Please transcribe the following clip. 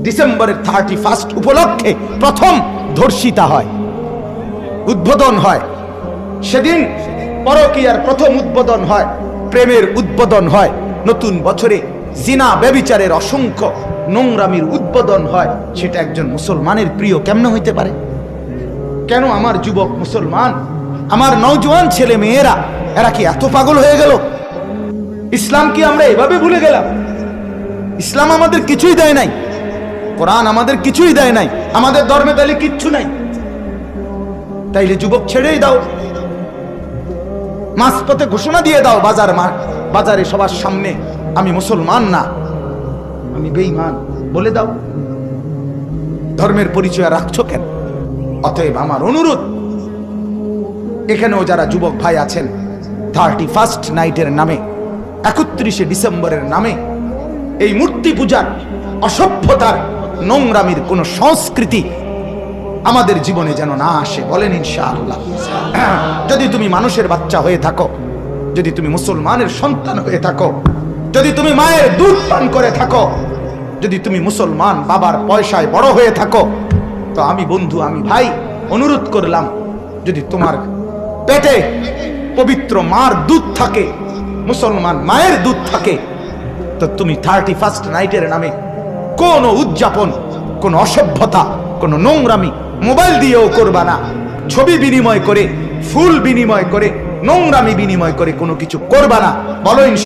ডিসেম্বরের 31 উপলক্ষে প্রথম ধর্ষিতা হয়, উদ্বোধন হয়। সেদিন পরকীয়ার প্রথম উদ্বোধন হয়, প্রেমের উদ্বোধন হয়। নতুন বছরে জিনা ব্যভিচারের অসংখ্য নোংরামির উদ্বোধন হয়। সেটা একজন মুসলমানের প্রিয় কেমনে হইতে পারে? কেন আমার যুবক মুসলমান, আমার নওজোয়ান ছেলে মেয়েরা এরা কি এত পাগল হয়ে গেল? ইসলাম কি আমরা এভাবে ভুলে গেলাম? ইসলাম আমাদের কিছুই দেয় নাই, কোরআন আমাদের কিছুই দেয় নাই, আমাদের ধর্মে তাহলে কিচ্ছু নাই। তাইলে যুবক ছেড়েই দাও, মাঝপথে ঘোষণা দিয়ে দাও বাজারে সবার সামনে, আমি মুসলমান না, আমি বেঈমান বলে দাও। ধর্মের পরিচয় রাখছো কেন? অতএব আমার অনুরোধ, এখানেও যারা যুবক ভাই আছেন, 31 নাইটের নামে, 31শে ডিসেম্বরের নামে এই মূর্তি পূজার, অসভ্যতার, নোংরামির কোন সংস্কৃতি আমাদের জীবনে যেন না আসে, বলেন ইনশাআল্লাহ। যদি তুমি মানুষের বাচ্চা হয়ে থাকো, যদি তুমি মুসলমানের সন্তান হয়ে থাকো, যদি তুমি মায়ের দুধ পান করে থাকো, যদি তুমি মুসলমান বাবার পয়সায় বড় হয়ে থাকো, তো আমি বন্ধু, আমি ভাই অনুরোধ করলাম, যদি তোমার পেটে পবিত্র মার দুধ থাকে, মুসলমান মায়ের দুধ থাকে, তো তুমি 31 নাইটের নামে কোন উদযাপন, কোন অসভ্যতা, কোন নোংরামি মোবাইল দিয়েও করবা না। ছবি বিনিময় করে, ফুল বিনিময় করে, নোংরামি বিনিময় করে কোনো কিছু করবা না, বলো।